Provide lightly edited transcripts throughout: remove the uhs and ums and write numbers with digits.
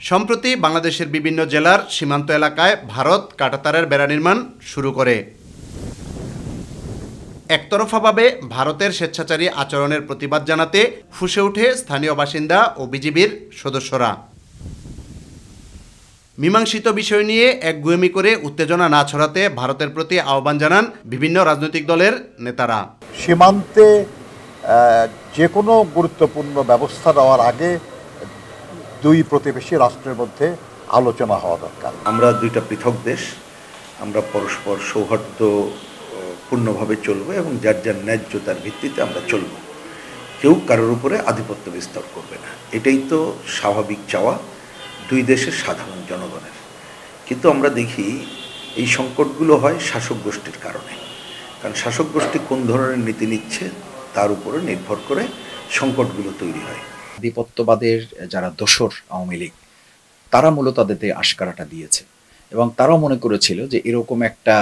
সম্প্রতি বাংলাদেশের বিভিন্ন জেলার সীমান্ত এলাকায় ভারত কাঁটাতারের বেড়া নির্মাণ শুরু করে। একতরফাভাবে ভারতের স্বেচ্ছাচারী আচরণের প্রতিবাদ জানাতে ফুঁসে ওঠে স্থানীয় বাসিন্দা ও বিজিবির সদস্যরা। মীমাংসিত বিষয় নিয়ে একগুঁয়েমি করে উত্তেজনা না ছড়াতে ভারতের প্রতি আহ্বান জানান বিভিন্ন রাজনৈতিক দলের নেতারা। সীমান্তে যে কোনো গুরুত্বপূর্ণ ব্যবস্থা নেওয়ার আগে দুই প্রতিবেশী রাষ্ট্রের মধ্যে আলোচনা হওয়া দরকার। আমরা দুইটা পৃথক দেশ, আমরা পরস্পর সৌহার্দ্যপূর্ণভাবে চলবো এবং যার যার ন্যায্যতার ভিত্তিতে আমরা চলব। কেউ কারোর উপরে আধিপত্য বিস্তার করবে না, এটাই তো স্বাভাবিক চাওয়া দুই দেশের সাধারণ জনগণের। কিন্তু আমরা দেখি এই সংকটগুলো হয় শাসক গোষ্ঠীর কারণে, কারণ শাসক গোষ্ঠী কোন ধরনের নীতি নিচ্ছে তার উপরে নির্ভর করে সংকটগুলো তৈরি হয়। আধিপত্যবাদের যারা দোসর আওয়ামী লীগ, তারা মূলত তাদের আশকারাটা দিয়েছে এবং তারাও মনে করেছিল যে এরকম একটা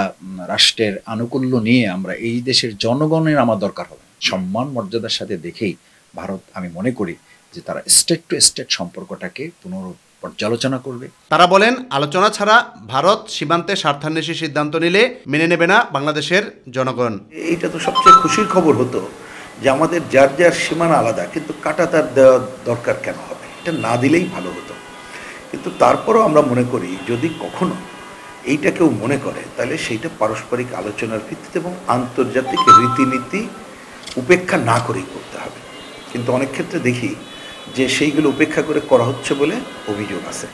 রাষ্ট্রের আনুকূল্য নিয়ে আমরা এই দেশের জনগণের আমার দরকার হবে। সম্মান মর্যাদার সাথে দেখেই ভারত, আমি মনে করি যে তারা স্টেট টু স্টেট সম্পর্কটাকে পুনর্পর্যালোচনা করবে। তারা বলেন, আলোচনা ছাড়া ভারত সীমান্তে স্বার্থান্বেষী সিদ্ধান্ত নিলে মেনে নেবে না বাংলাদেশের জনগণ। এইটা তো সবচেয়ে খুশির খবর হতো যে আমাদের যার যার সীমানা আলাদা, কিন্তু কাঁটাতার দেওয়া দরকার কেন হবে? এটা না দিলেই ভালো হতো। কিন্তু তারপরও আমরা মনে করি যদি কখনো এইটা কেউ মনে করে তাহলে সেইটা পারস্পরিক আলোচনার ভিত্তিতে এবং আন্তর্জাতিক রীতিনীতি উপেক্ষা না করেই করতে হবে। কিন্তু অনেক ক্ষেত্রে দেখি যে সেইগুলো উপেক্ষা করে করা হচ্ছে বলে অভিযোগ আছে।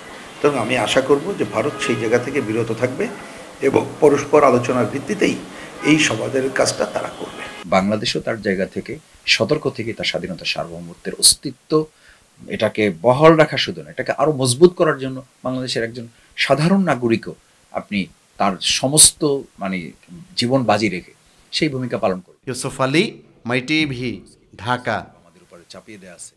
এবং আমি আশা করব যে ভারত সেই জায়গা থেকে বিরত থাকবে এবং পরস্পর আলোচনার ভিত্তিতেই এই সমাধানের কাজটা তারা করবে। বাংলাদেশও তার জায়গা থেকে সতর্ক থেকে তার স্বাধীনতা সার্বভৌমত্বের অস্তিত্ব এটাকে বহাল রাখা, শুধু না, এটাকে আরো মজবুত করার জন্য বাংলাদেশের একজন সাধারণ নাগরিকও আপনি তার সমস্ত জীবন বাজি রেখে সেই ভূমিকা পালন করবেন। ইউসুফ আলী, মাই টিভি, ঢাকা। আমাদের উপরে চাপিয়ে দেওয়া আছে।